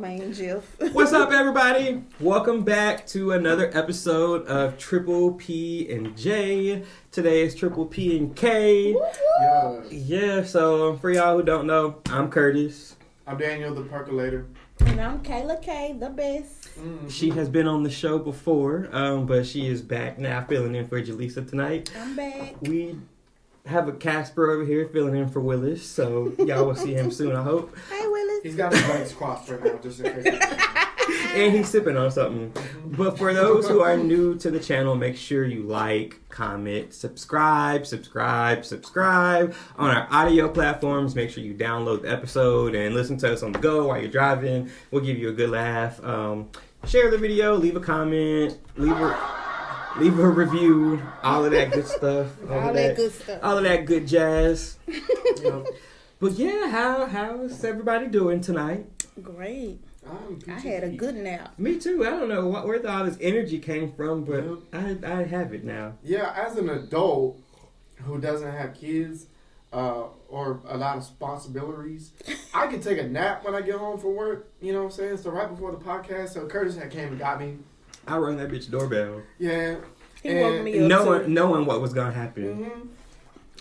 main Jeff. What's up, everybody? Welcome back to another episode of Triple P&J. Today is Triple P and K. Yeah, so for y'all who don't know, I'm Curtis. I'm Daniel, the percolator. And I'm Kayla K, the best. Mm-hmm. She has been on the show before, but she is back now, filling in for Jalisa tonight. I'm back. We have a Casper over here filling in for Willis, so y'all will see him soon, I hope. Hey, Willis. He's got his legs crossed right now, just in case. And he's sipping on something. But for those who are new to the channel, make sure you like, comment, subscribe on our audio platforms. Make sure you download the episode and listen to us on the go while you're driving. We'll give you a good laugh. Share the video, leave a comment, leave a review, all of that good stuff. All that good stuff. All of that good jazz. But yeah, how's everybody doing tonight? Great. I had a good nap. Me too. I don't know where all this energy came from, but I have it now. Yeah, as an adult who doesn't have kids or a lot of responsibilities, I can take a nap when I get home from work. You know what I'm saying? So right before the podcast, so Curtis had came and got me. I rang that bitch doorbell. Yeah. He woke me up knowing what was gonna happen. Mm-hmm.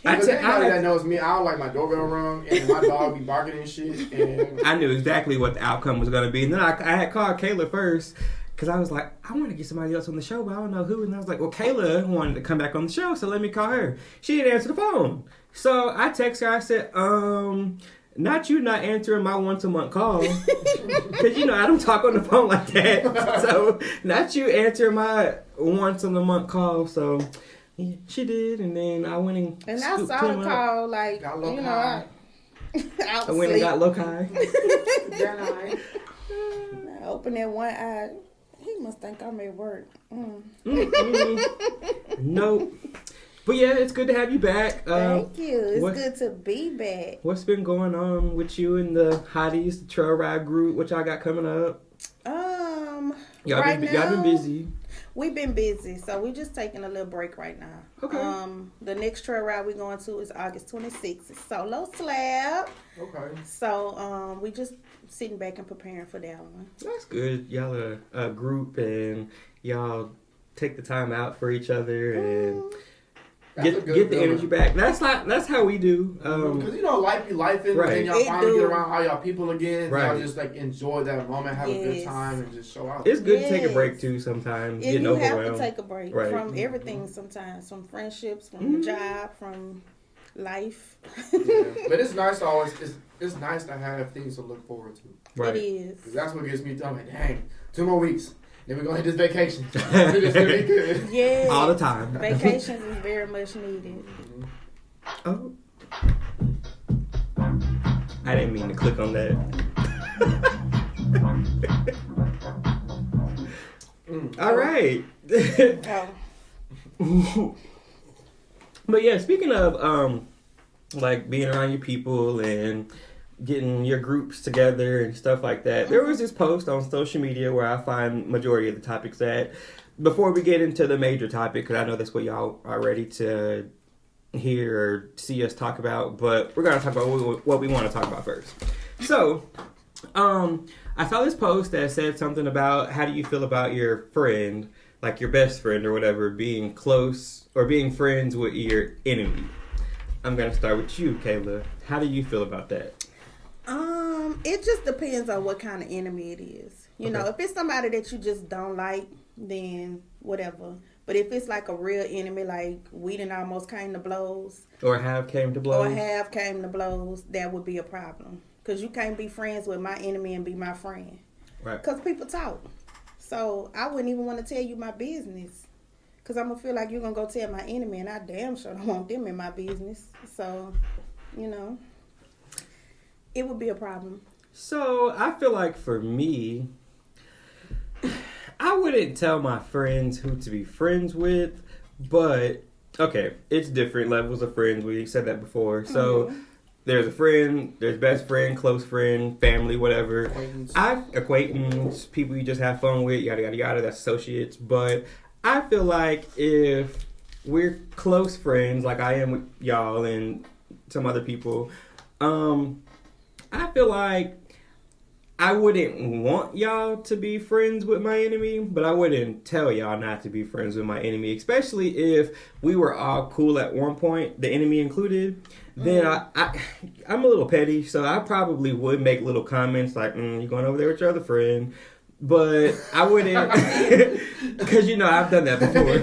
Anybody that knows me, I don't like my doorbell rung and my dog be barking and shit. And I knew exactly what the outcome was gonna be. And then I had called Kayla first because I was like, I want to get somebody else on the show, but I don't know who. And I was like, well, Kayla wanted to come back on the show, so let me call her. She didn't answer the phone, so I texted her. I said, not you not answering my once-a-month call. Because, I don't talk on the phone like that. So, not you answering my once-a-month call. So, yeah, she did. And then I went and I saw the call, like, got I went and got loci. I opened that one eye. He must think I'm at work. Nope. But yeah, it's good to have you back. Thank you. It's good to be back. What's been going on with you and the Hotties, the Trail Ride group? What y'all got coming up? Y'all been busy. We've been busy, so we're just taking a little break right now. Okay. The next trail ride we're going to is August 26th. It's Solo Slab. okay. So we just sitting back and preparing for that one. That's good. Y'all are a group and y'all take the time out for each other and get the energy back. That's how we do. Because life be lifing, right. and y'all finally get around all y'all people again. Right. Y'all just enjoy that moment, have a good time, and just show out. It's good to take a break too sometimes. Yeah, getting overwhelmed. have to take a break from everything sometimes, from friendships, from the job, from life. But it's nice to always. It's nice to have things to look forward to. Right. It is. Because that's what gets me done. Like, dang, 2 more weeks. Then we're going to hit this vacation. It's going to be good. Yeah. All the time. Vacations is very much needed. Oh. I didn't mean to click on that. All right. But yeah, speaking of being around your people and getting your groups together and stuff like that. There was this post on social media where I find majority of the topics at. Before we get into the major topic, because I know that's what y'all are ready to hear or see us talk about, but we're going to talk about what we want to talk about first. So, I saw this post that said something about how do you feel about your friend, like your best friend or whatever, being close or being friends with your enemy. I'm going to start with you, Kayla. How do you feel about that? It just depends on what kind of enemy it is. You know, if it's somebody that you just don't like, then whatever. But if it's like a real enemy, like we done almost came to blows. Or have came to blows. That would be a problem. Because you can't be friends with my enemy and be my friend. Right. Because people talk. So I wouldn't even want to tell you my business. Because I'm going to feel like you're going to go tell my enemy, and I damn sure don't want them in my business. So, it would be a problem. So, I feel like for me, I wouldn't tell my friends who to be friends with, but, okay, it's different levels of friends. We said that before. So, there's a friend, there's best friend, close friend, family, whatever. Acquaintance, people you just have fun with, yada, yada, yada, that's associates. But I feel like if we're close friends, like I am with y'all and some other people, I feel like I wouldn't want y'all to be friends with my enemy, but I wouldn't tell y'all not to be friends with my enemy, especially if we were all cool at one point, the enemy included. Then I'm a little petty, so I probably would make little comments like, "You're going over there with your other friend," but I wouldn't, because I've done that before.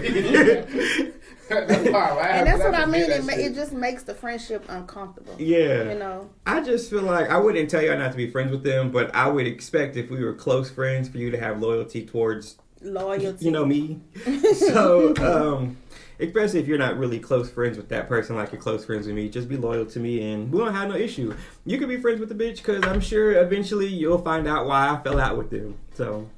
That's why I laugh. And that's what I mean. It just makes the friendship uncomfortable. Yeah. I just feel like I wouldn't tell y'all not to be friends with them, but I would expect if we were close friends for you to have loyalty towards me. So, especially if you're not really close friends with that person like you're close friends with me, just be loyal to me and we don't have no issue. You can be friends with the bitch because I'm sure eventually you'll find out why I fell out with them. So.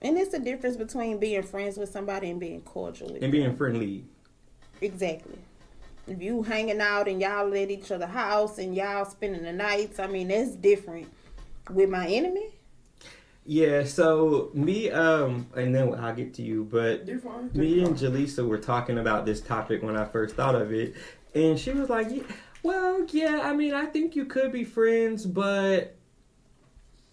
And it's the difference between being friends with somebody and being cordial with them. And being friendly. Exactly. If you hanging out and y'all at each other's house and y'all spending the nights, I mean, that's different. With my enemy? Yeah, so me, and then I'll get to you, but me and Jalisa were talking about this topic when I first thought of it, and she was like, I mean, I think you could be friends, but,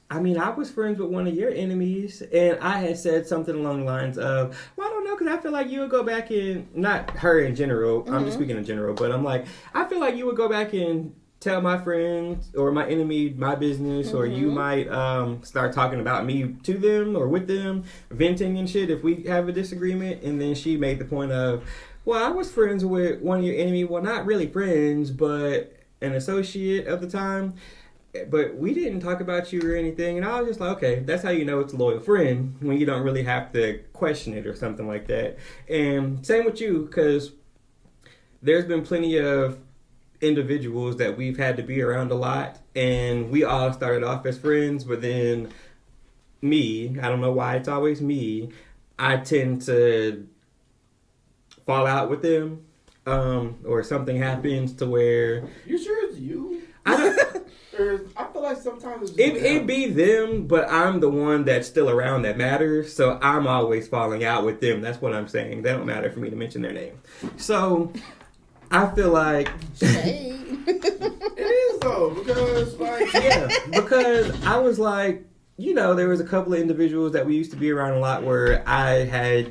I mean, I was friends with one of your enemies, and I had said something along the lines of, well, I don't know, because I feel like you would go back and, not her in general, I'm just speaking in general, but I'm like, I feel like you would go back and tell my friends or my enemy my business, or you might start talking about me to them or with them, venting and shit if we have a disagreement. And then she made the point of, well, I was friends with one of your enemy. Well, not really friends, but an associate of the time. But we didn't talk about you or anything. And I was just like, okay, that's how you know it's a loyal friend, when you don't really have to question it or something like that. And same with you, because there's been plenty of individuals that we've had to be around a lot, and we all started off as friends, but then me, I don't know why it's always me, I tend to fall out with them, or something happens to where... You sure it's you? I feel like sometimes it be them, but I'm the one that's still around that matters, so I'm always falling out with them. That's what I'm saying. They don't matter for me to mention their name. So I feel like it is though, because because I was like, there was a couple of individuals that we used to be around a lot where I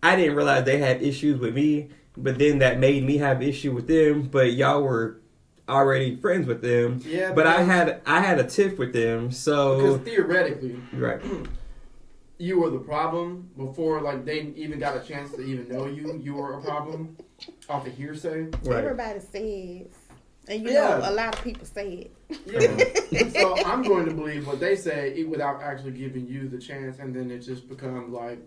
didn't realize they had issues with me, but then that made me have issue with them. But y'all were already friends with them. Yeah, but I had a tiff with them, so because theoretically, right. You were the problem before, like, they even got a chance to even know you were a problem off of hearsay. Right. Everybody says. And know, a lot of people say it. Yeah. So I'm going to believe what they say without actually giving you the chance, and then it just becomes like...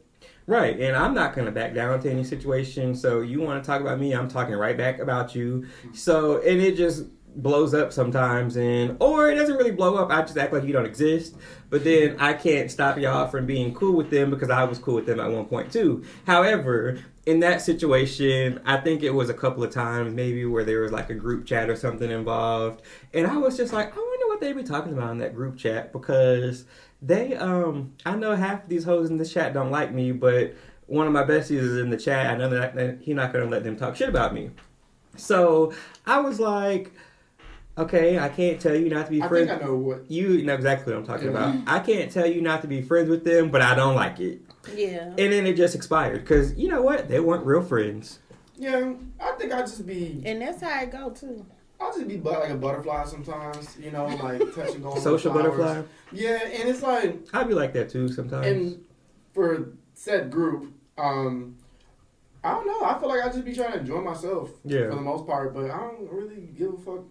Right, and I'm not going to back down to any situation, so you want to talk about me, I'm talking right back about you. So, and it just blows up sometimes, or it doesn't really blow up, I just act like you don't exist, but then I can't stop y'all from being cool with them because I was cool with them at one point too. However, in that situation, I think it was a couple of times maybe where there was like a group chat or something involved, and I was just like, I wonder what they be talking about in that group chat, because they, I know half of these hoes in this chat don't like me, but one of my besties is in the chat, I know that he's not going to let them talk shit about me. So I was like, okay, I can't tell you not to be friends. I think I know what... You know exactly what I'm talking about. I can't tell you not to be friends with them, but I don't like it. Yeah. And then it just expired, because you know what? They weren't real friends. Yeah, I think I'd just be... And that's how it go, too. I'll just be like a butterfly sometimes, like touching on social butterfly? Yeah, and it's like... I'd be like that, too, sometimes. And for said group, I don't know. I feel like I'd just be trying to enjoy myself for the most part, but I don't really give a fuck.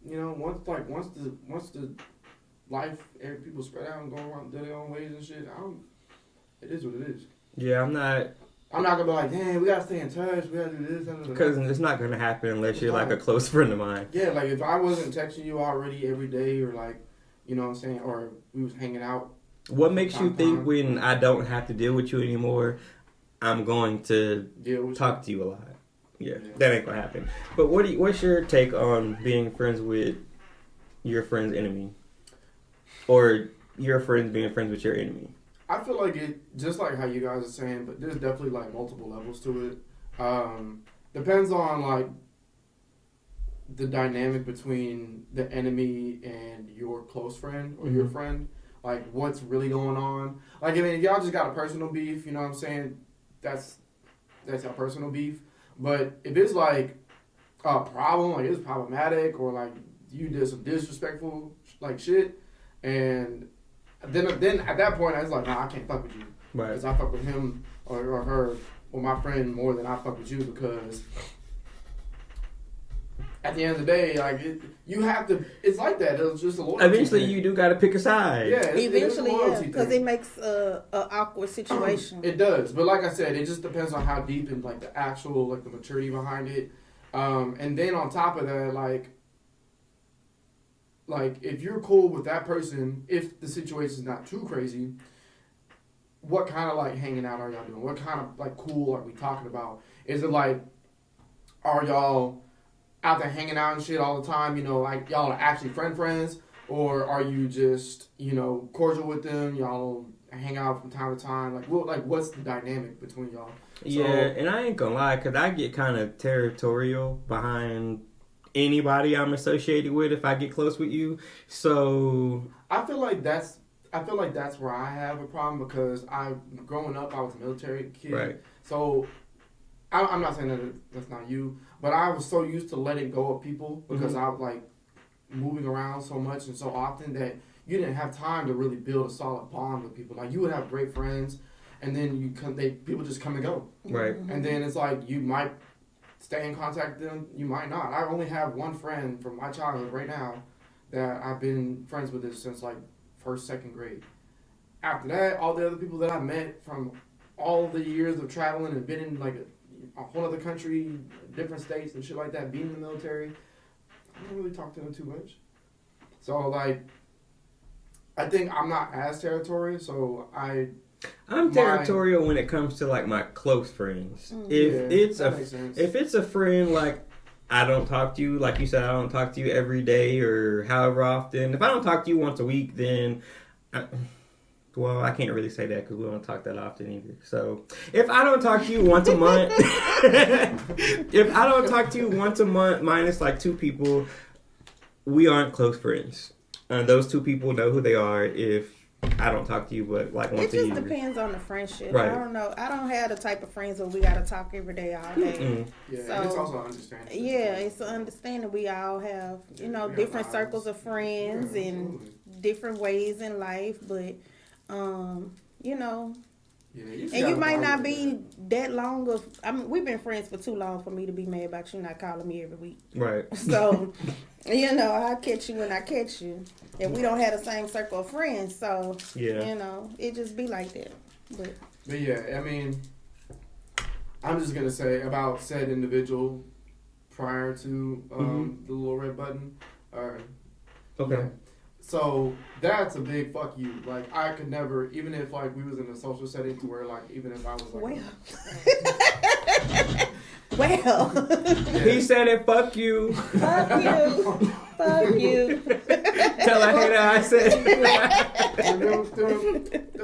Once the life, people spread out and go around their own ways and shit, it is what it is. Yeah, I'm not gonna be like, damn, we gotta stay in touch, we gotta do this, because it's not gonna happen unless you're like a close friend of mine. Yeah, like if I wasn't texting you already every day, or like, you know what I'm saying, or we was hanging out. What makes you think when I don't have to deal with you anymore, I'm going to talk to you a lot? Yeah, that ain't gonna happen. But what's your take on being friends with your friend's enemy, or your friends being friends with your enemy? I feel like it, just like how you guys are saying, but there's definitely like multiple levels to it. Depends on like the dynamic between the enemy and your close friend or your friend. Like, what's really going on? Like, I mean, if y'all just got a personal beef, you know what I'm saying? That's your personal beef. But if it's like a problem, like it's problematic, or like you did some disrespectful like shit, and then at that point I was like, nah, I can't fuck with you, right? Because I fuck with him or her or my friend more than I fuck with you, because at the end of the day, like you have to. It's like that. It's just a loyalty. Eventually, thing. you do got to pick a side. Yeah, eventually, yeah, because it makes a awkward situation. It does, but like I said, it just depends on how deep and like the actual like the maturity behind it, and then on top of that, like if you're cool with that person, if the situation's not too crazy, what kind of like hanging out are y'all doing? What kind of like cool are we talking about? Is it like, are y'all out there hanging out and shit all the time, you know, like y'all are actually friends, or are you just, you know, cordial with them, y'all hang out from time to time, like what's the dynamic between y'all? Yeah, and I ain't gonna lie, because I get kind of territorial behind anybody I'm associated with if I get close with you, so I feel like that's where I have a problem, because growing up I was a military kid, right. So I'm not saying that that's not you, but I was so used to letting go of people, because I was like moving around so much and so often that you didn't have time to really build a solid bond with people. Like you would have great friends, and then people just come and go, right? And then it's like you might stay in contact with them, you might not. I only have one friend from my childhood right now that I've been friends with this since like first, second grade. After that, all the other people that I met from all the years of traveling and been in like a whole other country, different states and shit like that, being in the military, I don't really talk to them too much. So like, I think I'm not as territorial, so I'm territorial when it comes to like my close friends. If it's a friend, like I don't talk to you, like you said, I don't talk to you every day or however often. If I don't talk to you once a week, then well, I can't really say that because we don't talk that often either. So if I don't talk to you once a month, minus like 2 people, we aren't close friends. Those 2 people know who they are if I don't talk to you, but like once a year. It just depends on the friendship. Right. I don't know. I don't have the type of friends where we got to talk every day, all day. Mm-hmm. Yeah, so, and it's also understanding. Yeah, it's an understanding. We all have, you know, different circles of friends and different ways in life, but, you know. Yeah, and you might not be that long of. I mean, we've been friends for too long for me to be mad about you not calling me every week. Right. So, you know, I catch you when I catch you, and we don't have the same circle of friends. So, yeah, you know, it just be like that. But yeah, I mean, I'm just gonna say about said individual prior to the little red button. Okay. Yeah. So that's a big fuck you. Like I could never, even if like we was in a social setting to where like even if I was like, well, he said it. Fuck you. Fuck you. Fuck you. Tell a hater I said.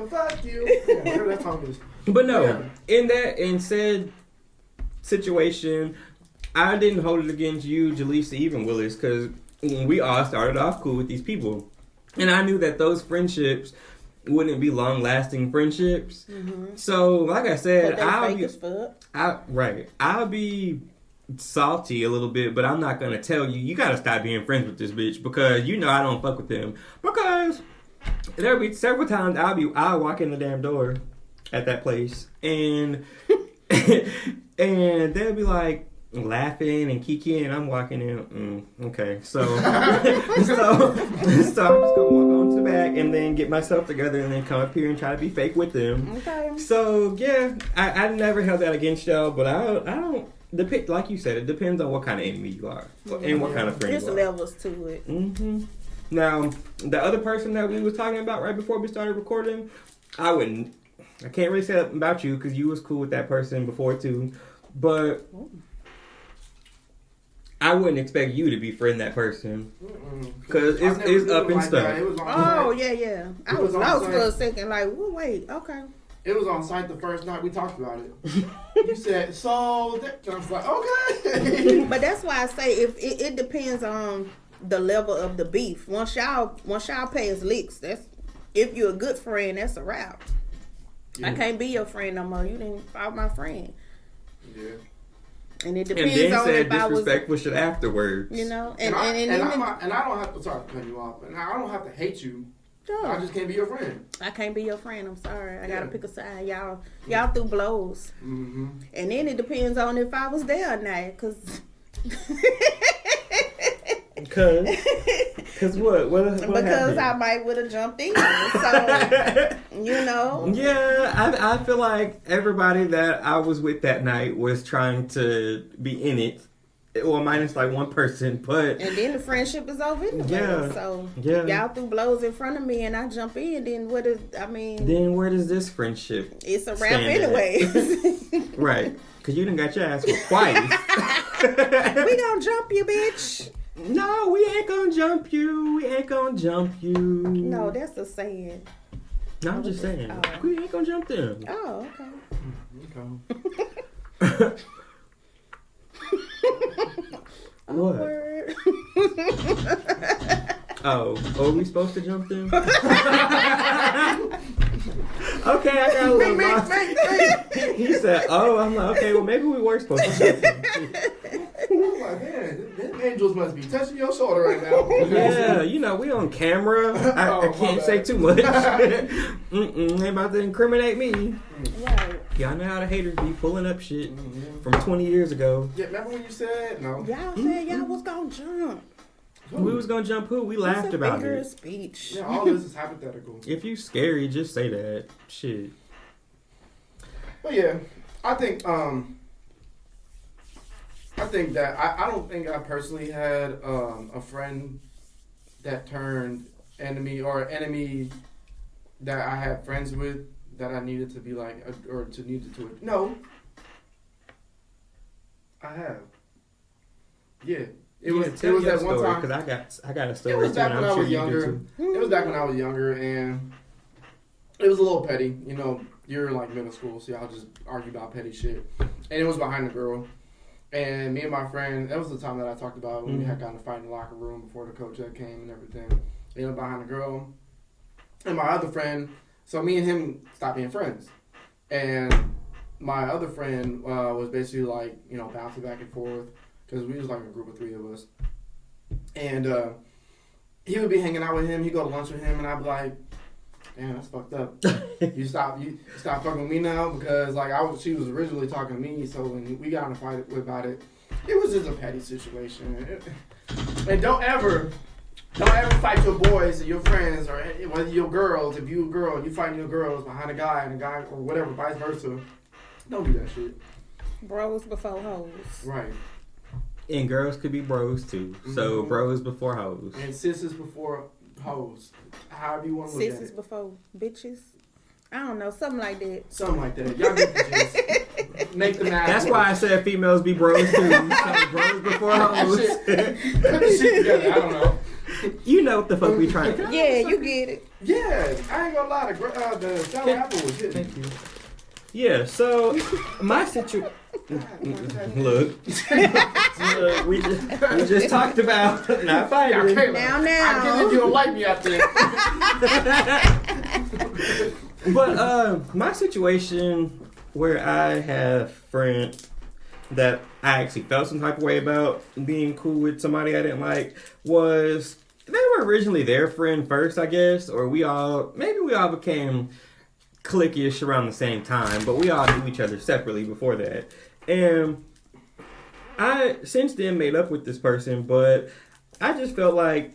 Fuck you. Yeah, whatever that song is. But no, in said situation, I didn't hold it against you, Jalisa, even Willis, because we all started off cool with these people. And I knew that those friendships wouldn't be long-lasting friendships. Mm-hmm. So, like I said, I'll be salty a little bit, but I'm not going to tell you, you got to stop being friends with this bitch, because you know I don't fuck with them. Because there'll be several times I'll walk in the damn door at that place, and and they'll be like, laughing and kikiing, and I'm walking in. Okay, so I'm just gonna walk on to the back and then get myself together and then come up here and try to be fake with them. Okay. So yeah, I never held that against y'all, but I don't. Like you said, it depends on what kind of enemy you are and what kind of friend you are. There's levels to it. Mm-hmm. Now, the other person that we was talking about right before we started recording, I can't really say that about you because you was cool with that person before too, but. I wouldn't expect you to befriend that person because it's up and stuff. Oh yeah. I was for a second like, well, wait, okay. It was on site the first night we talked about it. You said, so that, I was like, okay. But that's why I say it depends on the level of the beef. Once y'all pass licks, that's if you're a good friend, that's a wrap. I can't be your friend no more. You didn't follow my friend. Yeah. And it depends and then on said if I was disrespectful shit afterwards. You know, and I don't have to sorry to cut you off, and I don't have to hate you. No. I just can't be your friend. I can't be your friend. I'm sorry. I gotta pick a side. Y'all threw blows. Mm-hmm. And then it depends on if I was there or not. Cause what because happened? I might would have jumped in. So you know. Yeah, I feel like everybody that I was with that night was trying to be in it. Well, minus like one person, but And then the friendship is over anyway. Yeah. So Yeah. y'all threw blows in front of me and I jump in, then then where does this friendship it's a wrap stand at? anyway. Right. Cause you done got your ass whooped twice. We gonna jump you, bitch. No, we ain't gonna jump you. We ain't gonna jump you. No, that's a saying. No, I'm just saying. Oh. We ain't gonna jump them. Oh, okay. Okay. What? Awkward. Oh, are we supposed to jump them? Okay, I got a little lost. He said, "Oh," I'm like, "Okay, well maybe we were supposed to jump them." I'm like, man, them angels must be touching your shoulder right now. Yeah, you know we on camera. I can't say too much. Ain't about to incriminate me. Right. Y'all know how the haters be pulling up shit from 20 years ago. Yeah, remember when you said no? Y'all said y'all was gonna jump. We was gonna jump who? We laughed It's a about figure of it. speech. Yeah, all this is hypothetical. If you scary, just say that. Shit. But yeah, I think that I don't think I personally had a friend that turned enemy or enemy that I had friends with that I needed to be like or to needed to no. I have. Yeah. It was that one time because I got a story. It was back too, when and I I'm was sure you do younger. too. It was back when I was younger, and it was a little petty. You know, you're like middle school, so y'all just argue about petty shit. And it was behind the girl. And me and my friend, that was the time that I talked about when we had gotten a fight in the locker room before the coach had came and everything. You know, behind the girl. And my other friend, so me and him stopped being friends. And my other friend was basically like, you know, bouncing back and forth. Because we was like a group of 3 of us. And he would be hanging out with him. He'd go to lunch with him. And I'd be like, damn, that's fucked up. You stop fucking with me now? Because like she was originally talking to me. So when we got in a fight about it, it was just a petty situation. And don't ever fight your boys or your friends or whether your girls. If you a girl and you fighting your girls behind a guy and a guy or whatever, vice versa. Don't do that shit. Bros before hoes. Right. And girls could be bros too. So bros before hoes. And sisters before hoes. However you want to look at Sisters it. before bitches. I don't know, something like that. Something like that. Y'all get the gist. Make the math. That's why I said females be bros too. So bros before hoes. Put the shit together. I don't know. You know what the fuck we trying to. Yeah, you get it. Yeah, I ain't gonna lie. The sour apple was hitting. Thank you. Yeah, so my situation. Look, we just talked about not fighting. Now. I can't let you don't like me out there. But my situation where I have friends that I actually felt some type of way about being cool with somebody I didn't like was they were originally their friend first, I guess, or we all became cliquish around the same time, but we all knew each other separately before that. And I since then made up with this person, but I just felt like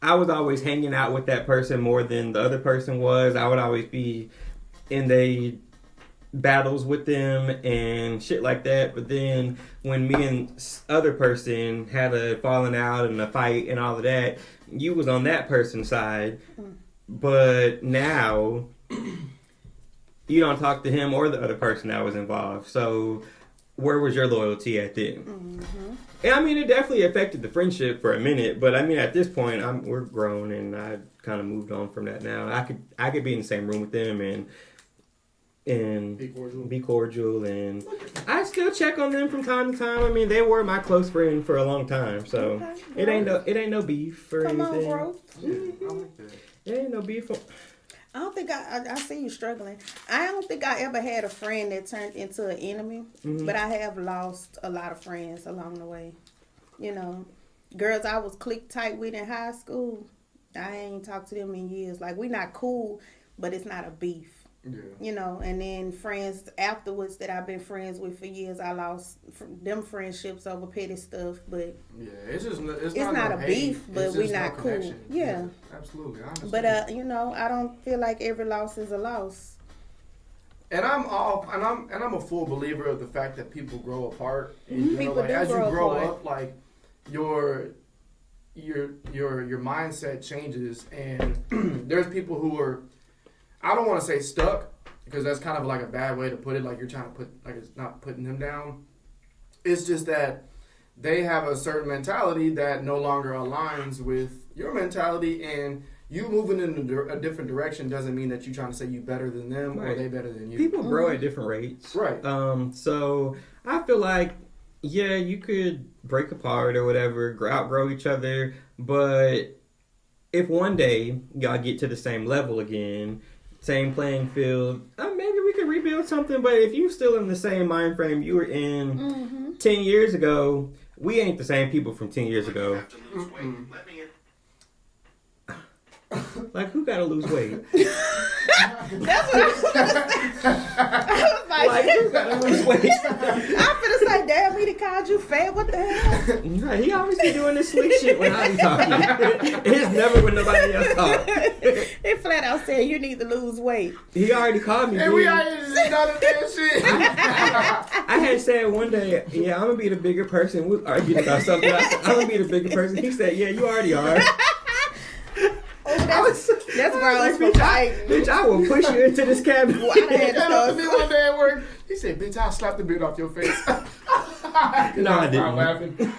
I was always hanging out with that person more than the other person was. I would always be in the battles with them and shit like that. But then when me and other person had a falling out and a fight and all of that, you was on that person's side. But now you don't talk to him or the other person that was involved. So where was your loyalty at then? And I mean, it definitely affected the friendship for a minute. But I mean, at this point, we're grown and I kind of moved on from that now. I could be in the same room with them and and be cordial. And I still check on them from time to time. I mean, they were my close friend for a long time, so it ain't no beef or anything. Come on, bro. Yeah, I like that. It ain't no beef. I don't think I see you struggling. I don't think I ever had a friend that turned into an enemy, but I have lost a lot of friends along the way. You know, girls I was click tight with in high school, I ain't talked to them in years. Like, we not cool, but it's not a beef. Yeah. You know, and then friends afterwards that I've been friends with for years, I lost them friendships over petty stuff. But yeah, it's not a beef, but we not cool. Connection. Yeah, absolutely. I understand. But you know, I don't feel like every loss is a loss. And I'm a full believer of the fact that people grow apart. And, People like, do as grow you grow apart. up, like your mindset changes, and there's people who are, I don't want to say stuck, because that's kind of like a bad way to put it. Like, you're trying to put, like, it's not putting them down. It's just that they have a certain mentality that no longer aligns with your mentality, and you moving in a different direction doesn't mean that you're trying to say you better than them or they better than you. People grow at different rates. Right. So I feel like, yeah, you could break apart or whatever, outgrow each other, but if one day y'all get to the same level again, same playing field, maybe we could rebuild something. But if you still in the same mind frame you were in 10 years ago, we ain't the same people from 10 years ago. Like, who gotta lose weight? That's what I was like, Who gotta lose weight? I'm finna say, damn, he done called you fat. What the hell? Right, he always be doing this slick shit when I be talking. It's never when nobody else talk. He flat out said you need to lose weight. He already called me. And we out here just done that shit. I had said one day, yeah, I'm gonna be the bigger person. We argued about something. I said, I'm gonna be the bigger person. He said, yeah, you already are. That's grounds for bitch, fighting. Bitch, I will push you into this cabinet. He came up to me one day at work. He said, bitch, I'll slap the beard off your face. No, I didn't. Laughing.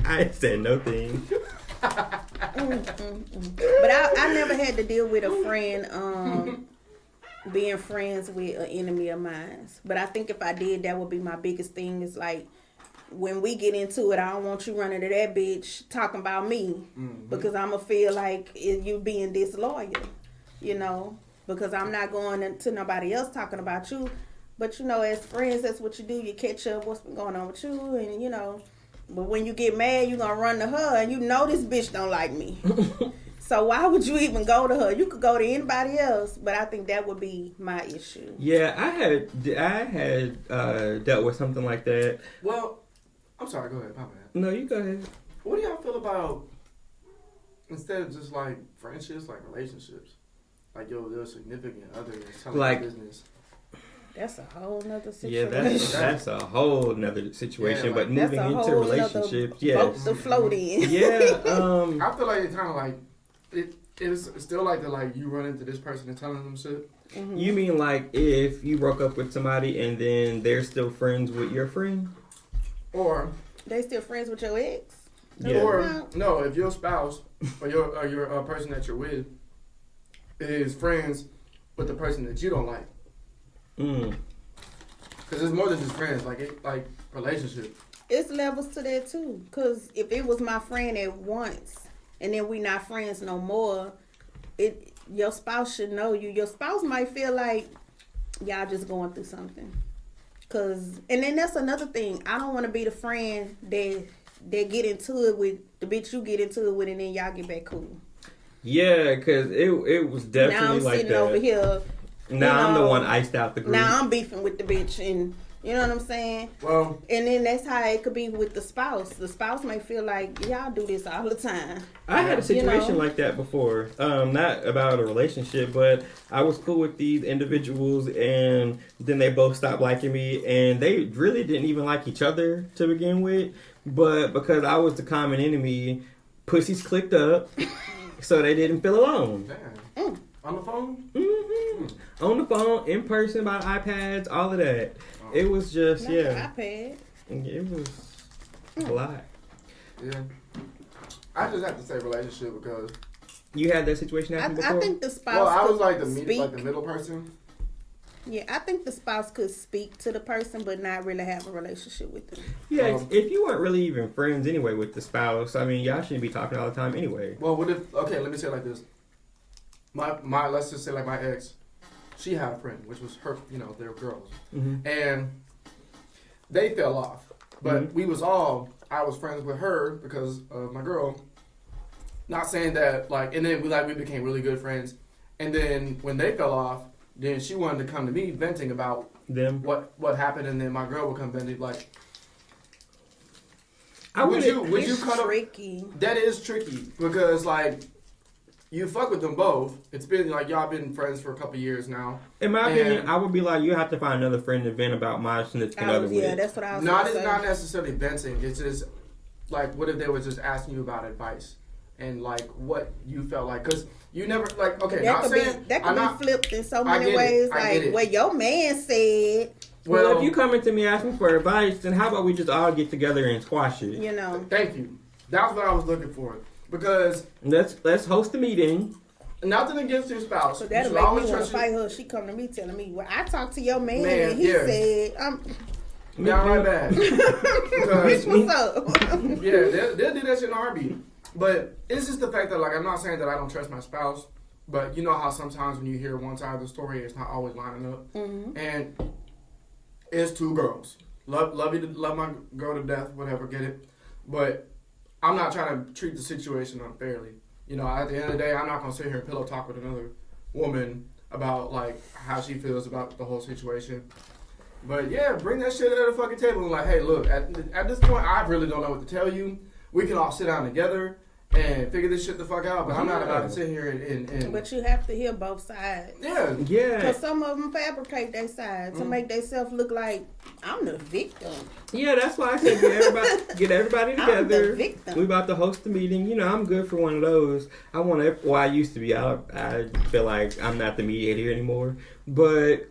I said no thing. But I never had to deal with a friend being friends with an enemy of mine. But I think if I did, that would be my biggest thing. Is like, when we get into it, I don't want you running to that bitch talking about me, because I'm going to feel like you being disloyal, you know, because I'm not going to nobody else talking about you. But, you know, as friends, that's what you do. You catch up what's been going on with you, and, you know, but when you get mad, you're going to run to her, and you know this bitch don't like me. So why would you even go to her? You could go to anybody else, but I think that would be my issue. Yeah, I had dealt with something like that. Well, I'm sorry, go ahead, my bad. No, you go ahead. What do y'all feel about, instead of just like friendships, like relationships? Like, your significant other is telling like, your business. That's a whole nother Yeah, situation. that's a whole nother situation. Yeah, but That's moving a into whole relationships, nother boat to float in. Yeah. I feel like it's kind of like, it's still like you run into this person and telling them shit. Mm-hmm. You mean like if you broke up with somebody and then they're still friends with your friend? Or they still friends with your ex? Yeah. Or no, if your spouse or your person that you're with is friends with the person that you don't like. Because it's more than just friends, like relationship. It's levels to that too. Because if it was my friend at once and then we not friends no more, your spouse should know you. Your spouse might feel like y'all just going through something. And then that's another thing. I don't want to be the friend that get into it with the bitch you get into it with, and then y'all get back cool. Yeah, because it was definitely like that. Now I'm sitting over here. Now I'm the one iced out the group. Now I'm beefing with the bitch, and you know what I'm saying? Well, and then that's how it could be with the spouse. The spouse may feel like, y'all do this all the time. I had a situation like that before. Not about a relationship, but I was cool with these individuals, and then they both stopped liking me, and they really didn't even like each other to begin with. But because I was the common enemy, pussies clicked up, so they didn't feel alone. Damn. On the phone? Mm-hmm. On the phone, in person, by iPads, all of that. It was just, Not iPad. It was a lot. Yeah. I just have to say relationship because you had that situation happen before? I think the spouse. Well, I was like the middle person. Yeah, I think the spouse could speak to the person, but not really have a relationship with them. Yeah, if you weren't really even friends anyway with the spouse, I mean, y'all shouldn't be talking all the time anyway. Well, what if? Okay, let me say it like this. My let's just say like my ex, she had a friend, which was her. You know, they were girls, and they fell off. But I was friends with her because of my girl. Not saying that and then we became really good friends, and then when they fell off. Then she wanted to come to me venting about them what happened, and then my girl would come venting like. Would you cut tricky? That is tricky because you fuck with them both. It's been y'all been friends for a couple years now. In my opinion, I would be like, you have to find another friend to vent about my significant other with. Yeah, that's what I was. It's not necessarily venting. It's just what if they were just asking you about advice and what you felt like because. You never that could be flipped in so many ways. What your man said. Well, if you coming to me asking for advice, then how about we just all get together and squash it? You know. Thank you. That's what I was looking for because let's host a meeting. Nothing against your spouse. So that'll make me want to fight her. She come to me telling me, "Well, I talked to your man and he said, downright bad." Bitch, what's up? Yeah, they'll do that shit in a heartbeat. But it's just the fact that, I'm not saying that I don't trust my spouse, but you know how sometimes when you hear one side of the story, it's not always lining up. Mm-hmm. And it's two girls. Love my girl to death, whatever, get it. But I'm not trying to treat the situation unfairly. You know, at the end of the day, I'm not going to sit here and pillow talk with another woman about, how she feels about the whole situation. But, yeah, bring that shit at the fucking table and hey, look, at this point, I really don't know what to tell you. We can all sit down together and figure this shit the fuck out, but I'm not about to sit here and... But you have to hear both sides. Yeah. Because some of them fabricate their side to make themselves look like, I'm the victim. Yeah, that's why I said get everybody together. I'm the victim. We about to host a meeting. You know, I'm good for one of those. I used to be. I feel like I'm not the mediator anymore. But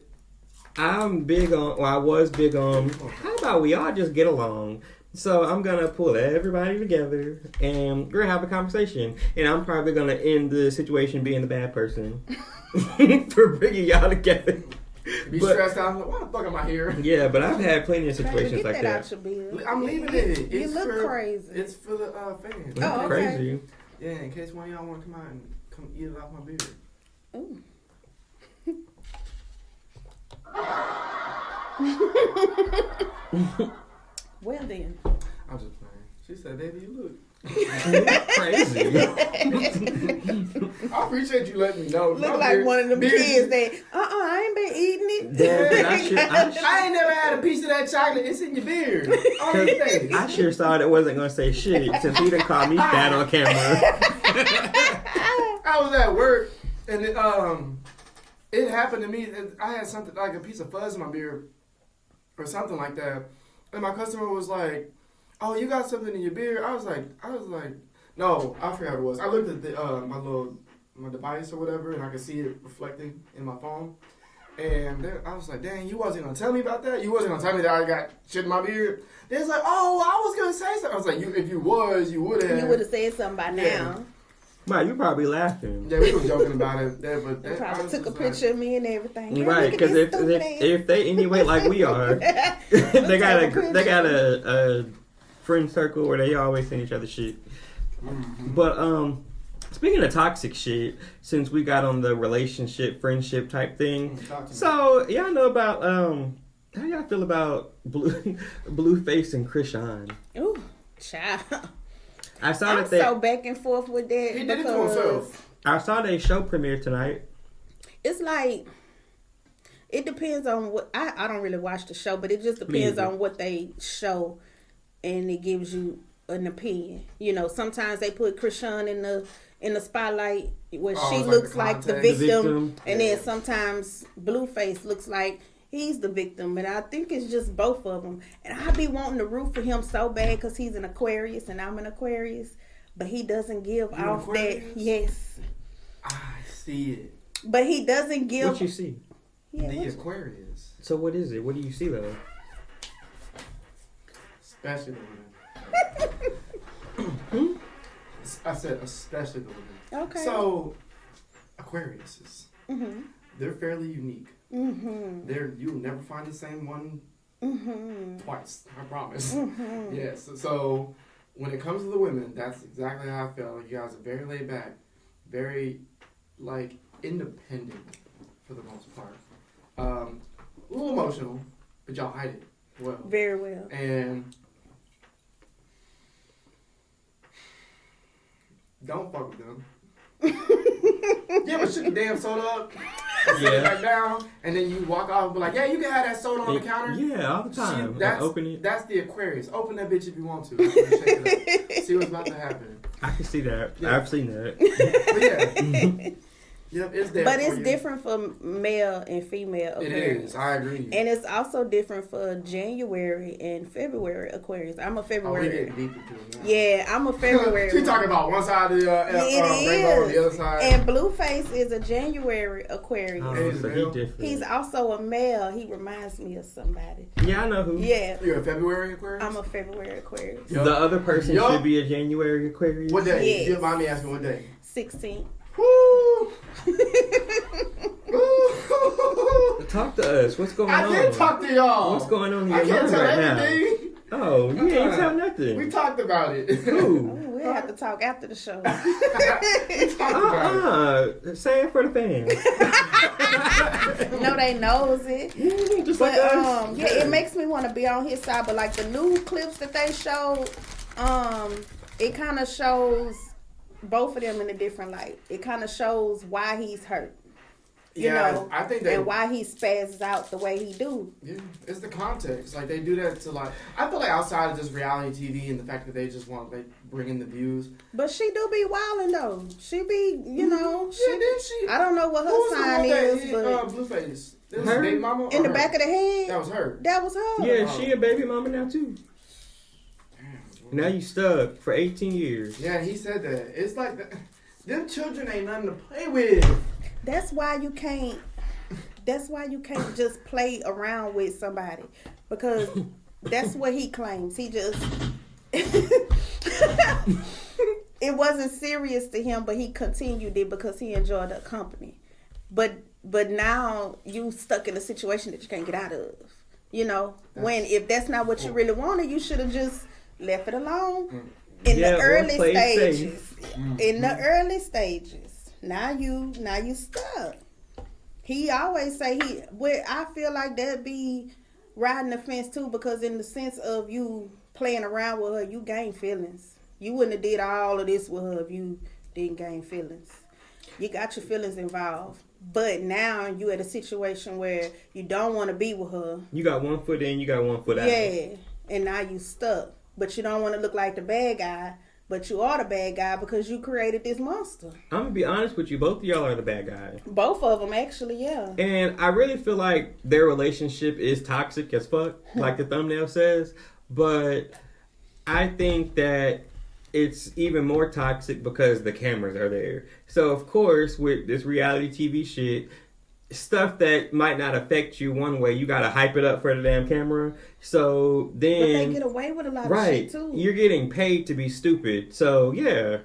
I'm big on, I was big on, how about we all just get along? So I'm going to pull everybody together and we're going to have a conversation. And I'm probably going to end the situation being the bad person for bringing y'all together. Stressed out. Why the fuck am I here? Yeah, but I've had plenty of situations like that. I'm leaving it. You look crazy. It's for the fans. Oh, okay. Crazy. Yeah, in case one of y'all want to come out and come eat it off my beard. Ooh. Well then. I'm just playing. She said, "Baby, you look crazy." I appreciate you letting me know. Look like one of them kids that, I ain't been eating it. Yeah, I ain't never had a piece of that chocolate. It's in your beard. On your face. I sure saw it wasn't going to say shit since he done called me fat on camera. I was at work and it happened to me. I had something like a piece of fuzz in my beard or something like that. And my customer was like, "Oh, you got something in your beard?" I was like, no, I forgot what it was. I looked at my device or whatever, and I could see it reflecting in my phone. And then I was like, "Dang, you wasn't gonna tell me about that? You wasn't gonna tell me that I got shit in my beard?" They was like, "Oh, I was gonna say something." I was like, "If you would have." You would have said something by now. Right, you probably laughing. Yeah, we were joking about it. But they probably took a picture of me and everything. Right, because if they anyway like we are, they got a friend circle where they always send each other shit. Mm-hmm. But speaking of toxic shit, since we got on the relationship friendship type thing, so y'all know about how y'all feel about Blueface and Chrisean? Ooh, child. I'm so back and forth with that. He did it to himself. I saw their show premiere tonight. It's like, it depends on what, I don't really watch the show, but it just depends on what they show, and it gives you an opinion. You know, sometimes they put Chrisean in the spotlight where she looks like the victim, and then sometimes Blueface looks like he's the victim, and I think it's just both of them. And I be wanting to root for him so bad because he's an Aquarius and I'm an Aquarius, but he doesn't give off that. Yes, I see it. But he doesn't give. What you see? Yeah, the Aquarius. So what is it? What do you see though? Especially the women. I said especially the women. Okay. So Aquariuses, they're fairly unique. You'll never find the same one twice. I promise. Yes. So when it comes to the women, that's exactly how I feel. Like you guys are very laid back, very like independent for the most part. A little emotional, but y'all hide it well. Very well. And don't fuck with them. You ever shook your damn soda up? Sit back down, and then you walk off and be like, yeah, you can have that soda on the counter. Yeah, all the time. Open it. That's the Aquarius. Open that bitch if you want to. Shake it up. See what's about to happen. I can see that. Yeah. I've seen that. But yeah. Yep, it's there. But it's different for male and female Aquarius. It is. I agree. And it's also different for January and February Aquarius. I'm a February. Oh, we getting deep into it now. Yeah, I'm a February. She's talking about one side of the rainbow and the other side. And Blueface is a January Aquarius. Oh, so he's different. He's also a male. He reminds me of somebody. Yeah, I know who. Yeah. You're a February Aquarius? I'm a February Aquarius. Yep. The other person should be a January Aquarius. What day? Yes. You mind me asking what day? 16th. Woo! Talk to us. What's going on? I can't talk to y'all. What's going on in your I can't mind tell right everything. now? Oh, you ain't tell nothing. We talked about it. Who? We'll have to talk after the show. We talked about it. Say it for the fans. No, they knows it. Just But like us. yeah, it makes me want to be on his side. But like the new clips that they showed, it kind of shows both of them in a different light. It kind of shows why he's hurt. You know, I think and why he spazzes out the way he do. Yeah, it's the context. Like they do that to like. I feel like outside of just reality TV and the fact that they just want like bring in the views. But she do be wilding though. She be, you know. Yeah, didn't she? I don't know what Who was her sign the one is, that but Blueface. This Her? baby mama in the her? back of the head, That was her. that was her. Yeah, she a baby mama now too. Damn. Now you stuck for 18 years. Yeah, he said that. It's like them children ain't nothing to play with. That's why you can't just play around with somebody, because that's what he claims. He just it wasn't serious to him, but he continued it because he enjoyed the company. But now you stuck in a situation that you can't get out of. You know, if that's not what you really wanted, you should have just left it alone in the early stages. In the early stages. Now you stuck. He always say I feel like that'd be riding the fence too, because in the sense of you playing around with her, you gain feelings. You wouldn't have did all of this with her if you didn't gain feelings. You got your feelings involved. But now you at a situation where you don't want to be with her. You got one foot in, you got one foot out. Yeah, and now you stuck. But you don't want to look like the bad guy. But you are the bad guy because you created this monster. I'm going to be honest with you. Both of y'all are the bad guy. Both of them, actually, yeah. And I really feel like their relationship is toxic as fuck, like the thumbnail says. But I think that it's even more toxic because the cameras are there. So, of course, with this reality TV shit, stuff that might not affect you one way, you gotta hype it up for the damn camera. So then, but they get away with a lot of shit too. You're getting paid to be stupid. So yeah,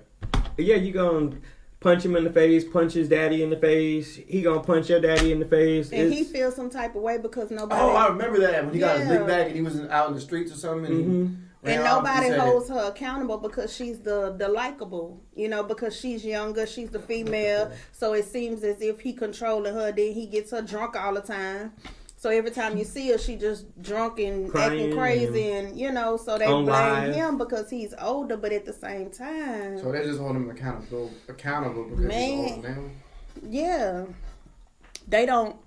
you gonna punch him in the face, punch his daddy in the face. He gonna punch your daddy in the face, and he feels some type of way because nobody. Oh, I remember that when he got his lick back and he was out in the streets or something. And nobody holds her accountable because she's the likable, because she's younger, she's the female. So it seems as if he controlling her. Then he gets her drunk all the time. So every time you see her, she just drunk and acting crazy, and so they blame him because he's older. But at the same time, so they just hold him accountable because he's old now. Yeah, they don't.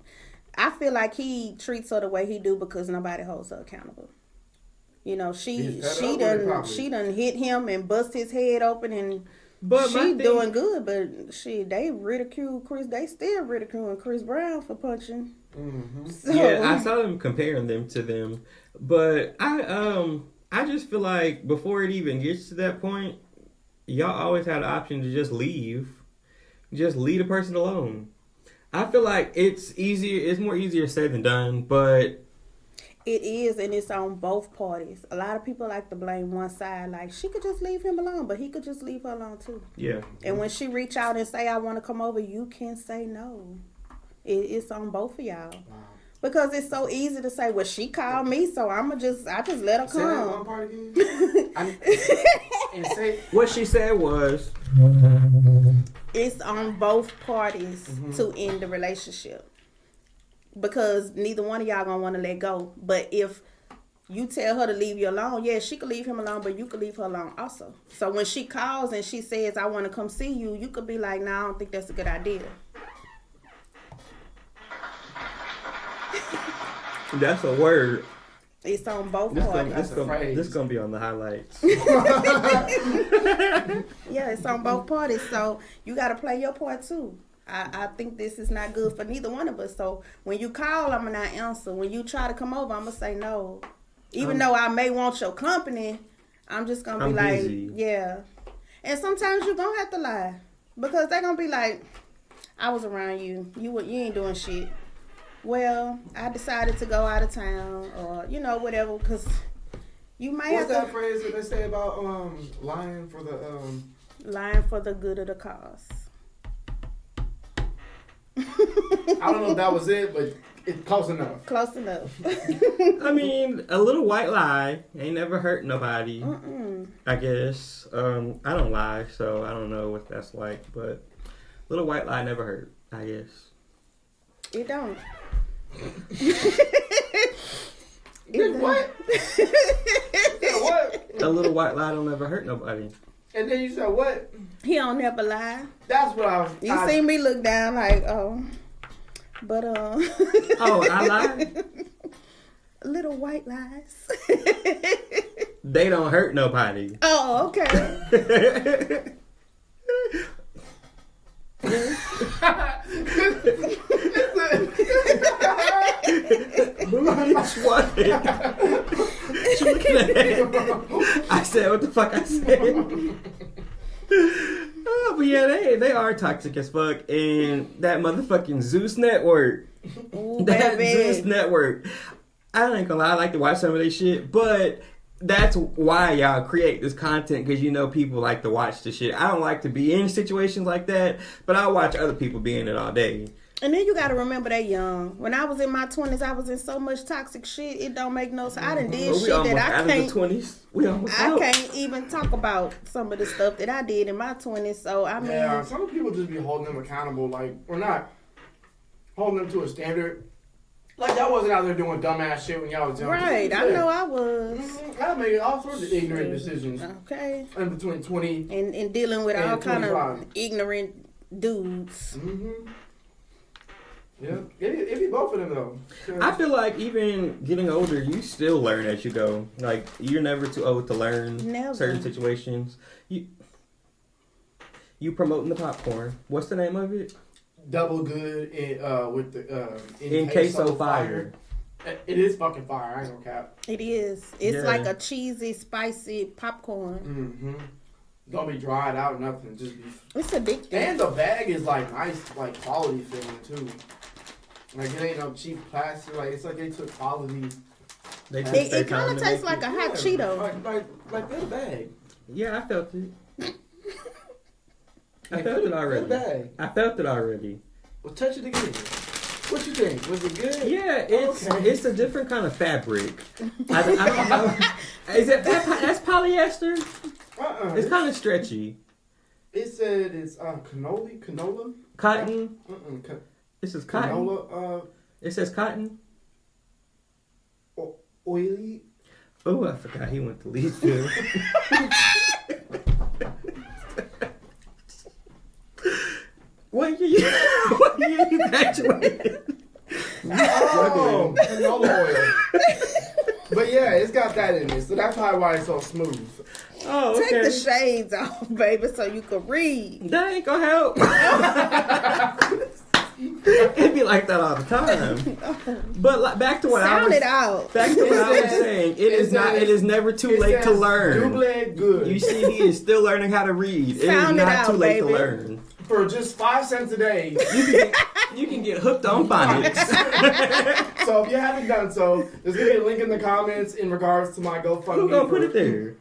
I feel like he treats her the way he do because nobody holds her accountable. She done hit him and bust his head open, and she doing good, but they ridicule Chris. They still ridiculing Chris Brown for punching. Mm-hmm. So, yeah, I saw them comparing them to them, but I just feel like before it even gets to that point, y'all always had the option to just leave the person alone. I feel like it's more easier said than done, but. It is, and it's on both parties. A lot of people like to blame one side, like she could just leave him alone, but he could just leave her alone too. Yeah. And when she reach out and say, "I want to come over," you can say no. It's on both of y'all. Wow. Because it's so easy to say, well, she called me, so I just let her Say that one come. part again. And say What she said was, It's on both parties to end the relationship. Because neither one of y'all gonna want to let go. But if you tell her to leave you alone, yeah, she could leave him alone, but you could leave her alone also. So when she calls and she says, I want to come see you, you could be like, nah, I don't think that's a good idea. that's a word. It's on both This parties. gonna be on the highlights. Yeah, it's on both parties. So you got to play your part too. I think this is not good for neither one of us. So when you call, I'm going to not answer. When you try to come over, I'm going to say no. Even though I may want your company, I'm just going to be like, busy. yeah. And sometimes you're going to have to lie. Because they're going to be like, I was around you. You ain't doing shit. Well, I decided to go out of town or, whatever. Because you might what's have that phrase that they say about lying for the lying for the good of the cause. I don't know if that was it, but it's close enough. Close enough. I mean, a little white lie ain't never hurt nobody. I guess. I don't lie, so I don't know what that's like. But little white lie never hurt, I guess. It don't. What? What? A little white lie don't ever hurt nobody. And then you said what? He don't never lie. That's what I was. You see me look down like, oh. But, Oh, I lied? little white lies. They don't hurt nobody. Oh, okay. Which one? What you looking at? I said what the fuck I said. Oh, but yeah, they are toxic as fuck. And that motherfucking Zeus Network. Ooh, That baby. Zeus Network. I ain't gonna lie, I like to watch some of this shit, but that's why y'all create this content, because people like to watch the shit. I don't like to be in situations like that, but I watch other people be in it all day. And then you got to remember they young. When I was in my 20s, I was in so much toxic shit. It don't make no sense. I done did shit that I can't. Of the 20s. We almost I out. can't even talk about some of the stuff that I did in my 20s. So I mean, Yeah, some people just be holding them accountable, like, or not holding them to a standard. Like, y'all wasn't out there doing dumbass shit when y'all was young. right? I know I was. I made all sorts of ignorant decisions Okay. in between 20 And dealing with and all kind of 25. ignorant dudes. Yeah, it be both of them though. I feel like even getting older, you still learn as you go. Like, you're never too old to learn Never. certain situations. You promoting the popcorn. What's the name of it? Double good with the In queso fire. It is fucking fire. I ain't gonna cap. It is. It's Yeah. like a cheesy, spicy popcorn. Don't be dried out or nothing. Just be. It's addictive. And the bag is like nice, like quality feeling too. Like it ain't no cheap plastic. Like it's like they took quality. They took It their kind time of to tastes make like it. a hot Cheeto. Like that bag. Yeah, I felt it. I Like, felt it good already. bag. I felt it already. Well, touch it again. What you think? Was it good? Yeah, it's Okay. it's a different kind of fabric. I don't know. Is that's polyester? It's kind of stretchy. It said it's canola. Cotton. This is cotton. Canola. It says cotton. Oily. Oh, I forgot he went to Leesville. What year you graduated? Oh, canola oil. But yeah, it's got that in it, so that's probably why it's so smooth. Oh, okay. Take the shades off, baby, so you can read. That ain't gonna help. It'd be like that all the time. But back to what I was. Sound it out. Back to what I was saying. It is never too late to learn. Double good. You see, he is still learning how to read. Sound it is it not out, too late baby. to learn. For just 5 cents a day. You can get hooked on phonics. So if you haven't done so, there's gonna be a link in the comments in regards to my GoFundMe. Who's gonna put it there?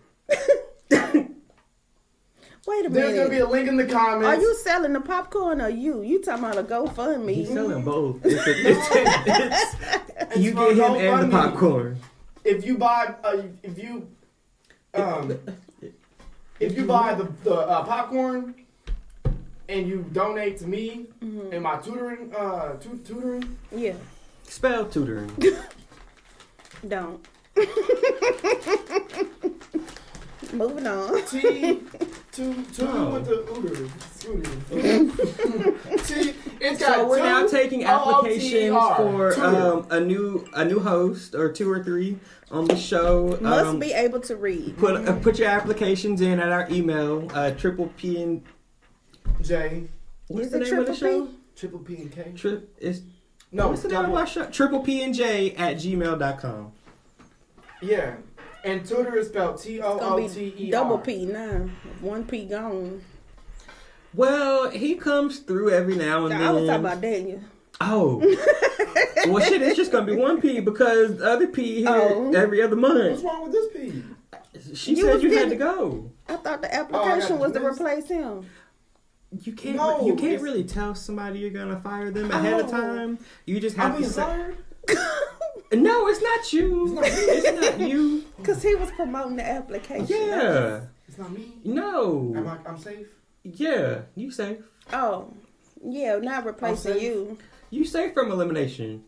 Wait a minute. There's gonna be a link in the comments. Are you selling the popcorn or you? You talking about a GoFundMe? He's selling both. You get him and the popcorn. If you buy, if you buy the popcorn and you donate to me and my tutoring, Yeah. Spell tutoring. Don't. Moving on. with the it's got So we're now taking applications for a new host or 2 or 3 on the show. Must be able to read. Put your applications in at our email. Triple P&J. What's Is the it name of the show? Triple P&K. What's the name of our show? TriplePNJ@gmail.com. Yeah. And tutor is spelled TOOTER. Double P now. 1 P gone. Well, he comes through every now and then. I was talking about Daniel. Oh. Well, shit, it's just going to be 1 P because the other P here every other month. What's wrong with this P? She said you had to go. I thought the application was to replace him. You can't really tell somebody you're going to fire them ahead of time. You just have to say. Fired? No, it's not you. It's not you. Because he was promoting the application. Yeah. It's not me? No. I'm safe? Yeah, you safe. Oh. Yeah, not replacing you. You safe from elimination.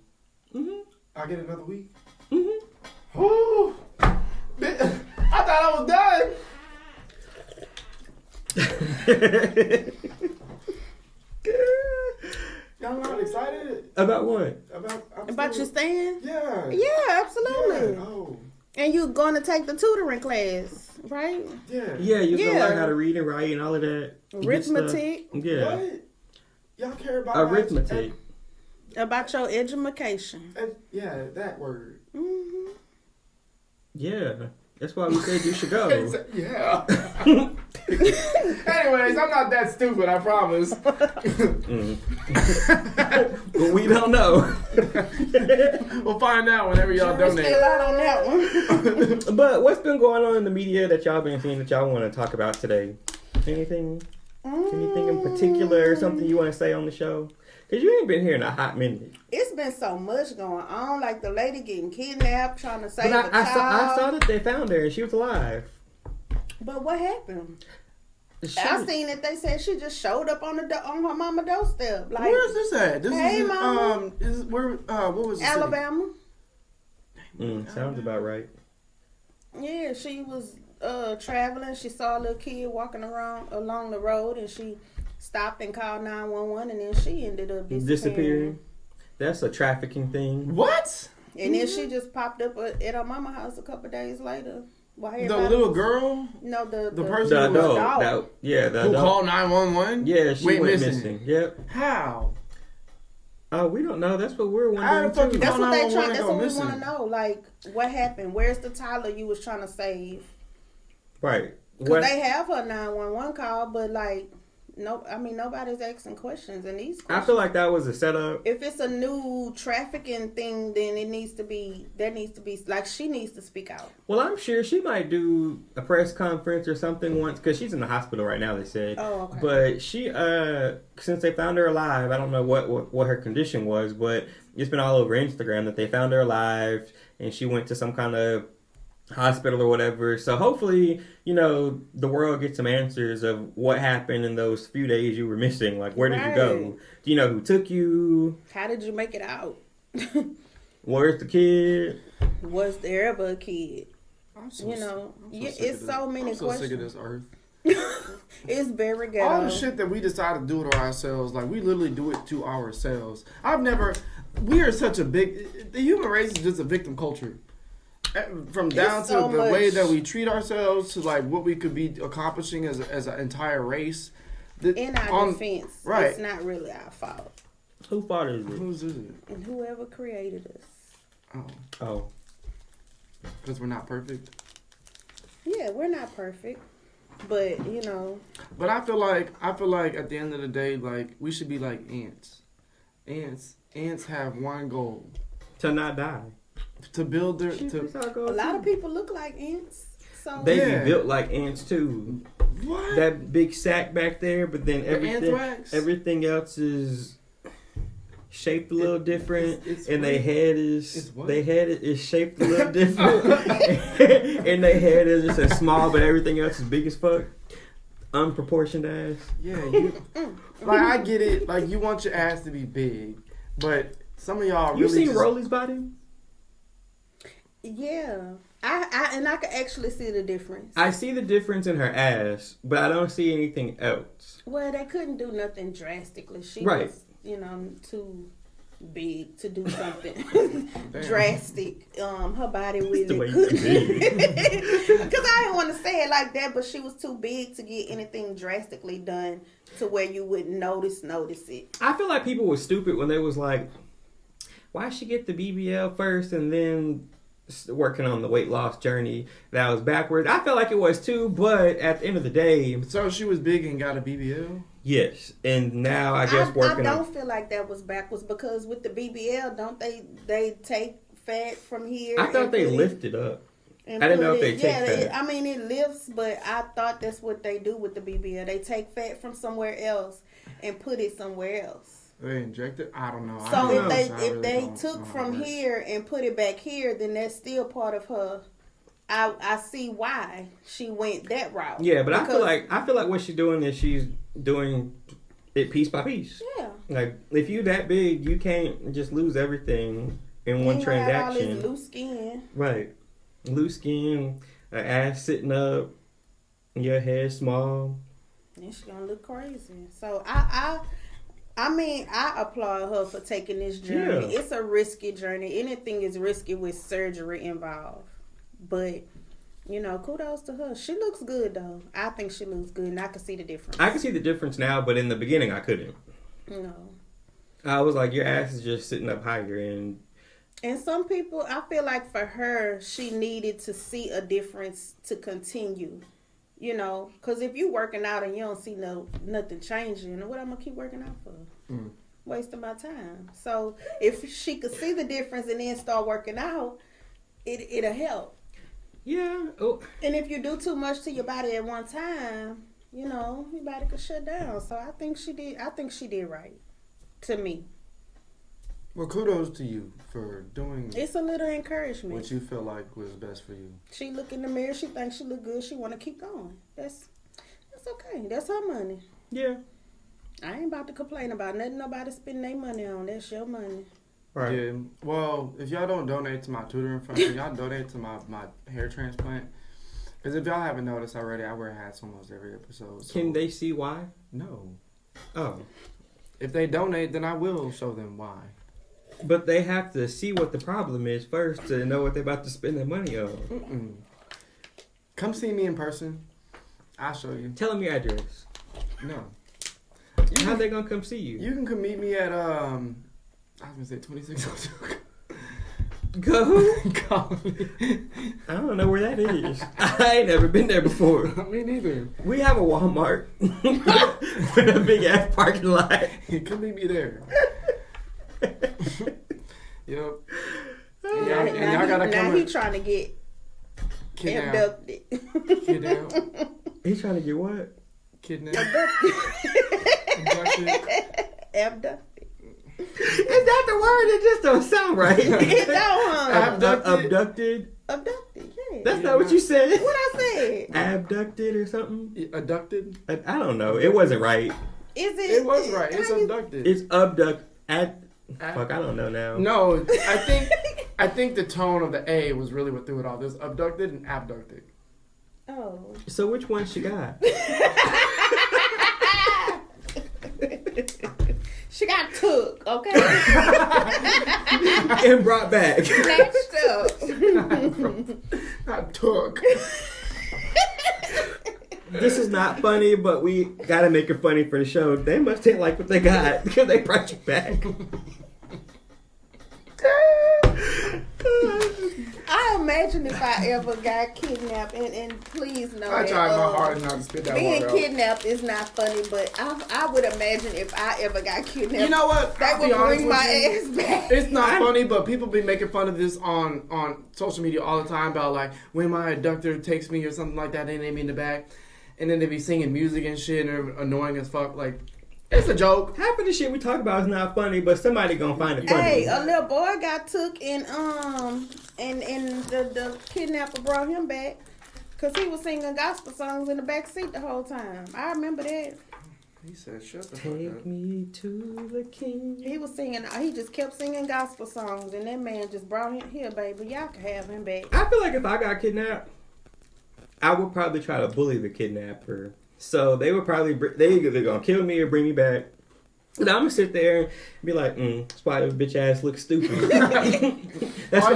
Mm-hmm. I get another week? Mm-hmm. Woo! I thought I was done. Y'all not excited? About what? About you staying? Yeah. Yeah, absolutely. Yeah. Oh. And you going to take the tutoring class, right? Yeah. Yeah, you're going to learn how to read and write and all of that. Arithmetic. Yeah. What? Y'all care about arithmetic? About your education. Yeah, that word. Mm-hmm. Yeah. That's why we said you should go. Yeah. Anyways, I'm not that stupid, I promise. But we don't know. We'll find out whenever y'all donate. Still out on that one. But what's been going on in the media that y'all been seeing that y'all want to talk about today? Anything in particular or something you want to say on the show? Because you ain't been here in a hot minute. It's been so much going on. Like the lady getting kidnapped, trying to save a child. I saw that they found her and she was alive. But what happened? I seen it. They said she just showed up on her mama doorstep. Like, where is this at? This hey, is mama. what was it? Alabama. Sounds about right. Yeah, she was traveling. She saw a little kid walking along the road, and she stopped and called 911, and then she ended up disappearing. That's a trafficking thing. What? And then she just popped up at her mama's house a couple days later. The little girl? No, the person who was adult. Who called 911? Yeah, she went missing. Yep. How? We don't know. That's what we're wondering too. That's what they try. That's what we want to know. Like, what happened? Where's the Tyler you was trying to save? Right. Because they have her 911 call, but like, nobody's asking questions in these questions. I feel like that was a setup. If it's a new trafficking thing, then there needs to be like, she needs to speak out. Well, I'm sure she might do a press conference or something once, because she's in the hospital right now, they said. Oh, okay. But she, since they found her alive, I don't know what her condition was, but it's been all over Instagram that they found her alive and she went to some kind of hospital or whatever. So hopefully, the world gets some answers of what happened in those few days you were missing. Like, where did you go? Do you know who took you? How did you make it out? Where's the kid? Was there ever a kid? It's so many questions. I'm so sick of this earth. It's very ghetto. All the shit that we decide to do to ourselves, like, we literally do it to ourselves. We are such a the human race is just a victim culture. From down to the way that we treat ourselves to like what we could be accomplishing as an entire race. In our defense, right. It's not really our fault. Whose fault is it? Whose is it? And whoever created us. Oh. Because we're not perfect. Yeah, we're not perfect, but But I feel like at the end of the day, like, we should be like ants. Ants have one goal: to not die. To build their. A lot of people look like ants. So they be built like ants too. What? That big sack back there, but then anthrax? everything else is shaped a little different, it's and their head is shaped a little different, and their head is just as small, but everything else is big as fuck. Unproportioned ass. Yeah, like I get it. Like you want your ass to be big, but some of y'all You really seen Rolly's body? Yeah, I can actually see the difference. I see the difference in her ass, but I don't see anything else. Well, they couldn't do nothing drastically. She Right. was, too big to do something drastic. Her body really couldn't. Because I didn't want to say it like that, but she was too big to get anything drastically done to where you wouldn't notice it. I feel like people were stupid when they was like, why she get the BBL first and then working on the weight loss journey that was backwards. I feel like it was too, but at the end of the day, So she was big and got a BBL? yes. And now I guess working I don't feel like that was backwards because with the BBL, don't they take fat from here? I thought they lifted up. I didn't know if they take fat. It lifts, but I thought that's what they do with the BBL. They take fat from somewhere else and put it somewhere else. They injected? I don't know. So if they took from here and put it back here, then that's still part of her. I see why she went that route. Yeah, but I feel like what she's doing is she's doing it piece by piece. Yeah. Like if you that big, you can't just lose everything in one transaction. Have all this loose skin. Right. Loose skin, an ass sitting up, your head small. And she's gonna look crazy. So I mean, I applaud her for taking this journey. Yeah. It's a risky journey. Anything is risky with surgery involved. But, kudos to her. She looks good, though. I think she looks good, and I can see the difference. I can see the difference now, but in the beginning, I couldn't. No. I was like, your ass is just sitting up higher. And some people, I feel like for her, she needed to see a difference to continue. Because if you working out and you don't see nothing changing, what I'm going to keep working out for? Wasting my time. So if she could see the difference and then start working out, it'll help. Yeah. Oh. And if you do too much to your body at one time, your body could shut down. So I think she did right. To me. Well, kudos to you for doing. It's a little encouragement. What you feel like was best for you. She look in the mirror. She thinks she look good. She want to keep going. That's okay. That's her money. Yeah. I ain't about to complain about nothing nobody spending their money on. That's your money. Right. Yeah. Well, if y'all don't donate to my tutoring fund, y'all donate to my hair transplant. Because if y'all haven't noticed already, I wear hats almost every episode. So. Can they see why? No. Oh. If they donate, then I will show them why. But they have to see what the problem is first to know what they're about to spend their money on. Mm-mm. Come see me in person. I'll show you. Tell them your address. No. How they gonna come see you? You can come meet me at I was gonna say 2602. Go. Colony. I don't know where that is. I ain't never been there before. Me neither. We have a Walmart with a big ass parking lot. Come meet me there. Yep. And y'all gotta come. Now he trying to get abducted. Kidnapped. He's trying to get what? Kidnapped. Abducted. Is that the word? It just don't sound right. It don't. Abducted. Abducted. Yeah. That's not what you said. What I said? Abducted or something? Abducted? I don't know. It wasn't right. Is it? It was right. It's abducted. It's abduct. Fuck, I don't know now. No, I think the tone of the A was really what threw it off. There's abducted and abducted. Oh. So which one she got? She got took, okay? And brought back. Snatched up. Not took. This is not funny, but we gotta make it funny for the show. They must didn't like what they got because they brought you back. I imagine if I ever got kidnapped, and please know I tried my hardest not to spit that being word out. kidnapped is not funny, but I would imagine if I ever got kidnapped, You know what? that would bring my ass back. It's not funny, but people be making fun of this on social media all the time about like when my abductor takes me or something like that, they name me in the back. and then they be singing music and shit and they're annoying as fuck. Like, it's a joke. Half of the shit we talk about is not funny, but somebody gonna find it funny. Hey, a little boy got took and the kidnapper brought him back because he was singing gospel songs in the back seat the whole time. I remember that. He said, "Shut the fuck up." Take me to the king. He was singing. He just kept singing gospel songs, and that man just brought him here, baby. Y'all can have him back. I feel like if I got kidnapped, I would probably try to bully the kidnapper. So they would probably they either gonna kill me or bring me back. And I'm gonna sit there and be like, that's why your bitch ass looks stupid. that's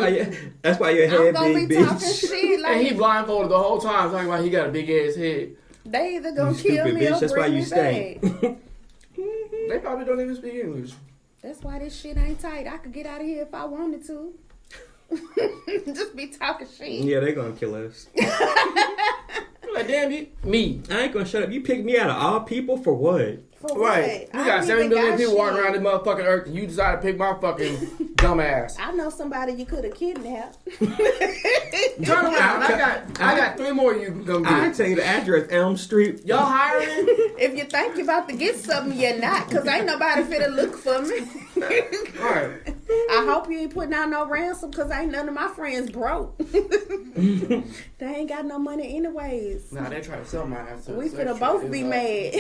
why your head big, bitch. Shit, like, and he blindfolded the whole time, talking about he got a big ass head. They either gonna you kill stupid me bitch. or That's why bring you me stink. back. They probably don't even speak English. That's why this shit ain't tight. I could get out of here if I wanted to. Just be talking shit. Yeah, they gonna kill us. Like, damn, me. I ain't gonna shut up. You picked me out of all people for what? For Right. what? We got 7 billion people walking around shit. this motherfucking earth, and you decided to pick my fucking dumb ass. I know somebody you could have kidnapped. Turn around. I got 3 more you gonna I get. tell you the address, Elm Street. Y'all hiring? If you think you're about to get something, you're not, because ain't nobody finna look for me. Right. I hope you ain't putting out no ransom, because ain't none of my friends broke. They ain't got no money anyways. Nah, they try to sell my ass. We finna both be mad.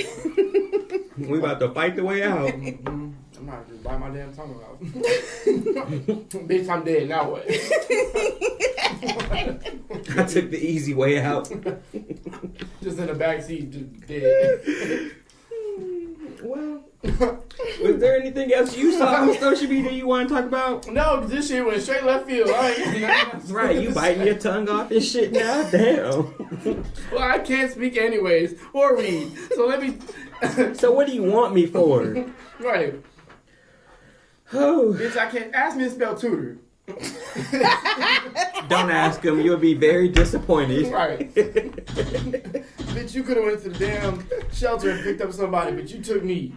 We about to fight the way out. I'm not just bite my damn tongue out. Bitch, I'm dead. Now what? I took the easy way out. Just in the backseat, just dead. Well, was there anything else you saw on social media you want to talk about? No, this shit went straight left field. That's right, you biting your tongue off and shit now? Damn. Well, I can't speak anyways or read. So let me. So what do you want me for? Right. Oh. Bitch, I can't. Ask me to spell tutor. Don't ask him. You'll be very disappointed. Right. Bitch, you could have went to the damn shelter and picked up somebody, but you took me.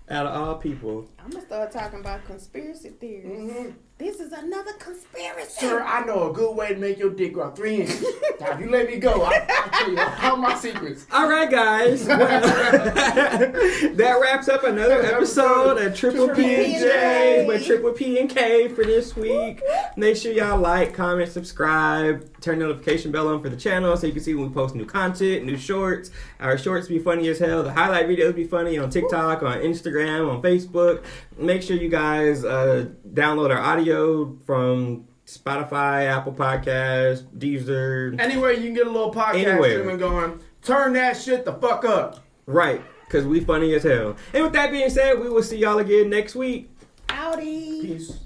Out of all people. I'm gonna start talking about conspiracy theories. Mm-hmm. This is another conspiracy. Sir, I know a good way to make your dick grow 3 inches. Now, if you let me go, I'll tell you all my secrets. All right, guys. Well, that wraps up another episode of Triple P&J with Triple P and K for this week. Make sure y'all like, comment, subscribe, turn the notification bell on for the channel so you can see when we post new content, new shorts. Our shorts be funny as hell. The highlight videos be funny on TikTok, on Instagram, on Facebook. Make sure you guys download our audio from Spotify, Apple Podcasts, Deezer. Anywhere you can get a little podcast streaming going, turn that shit the fuck up. Right, because we funny as hell. And with that being said, we will see y'all again next week. Howdy. Peace.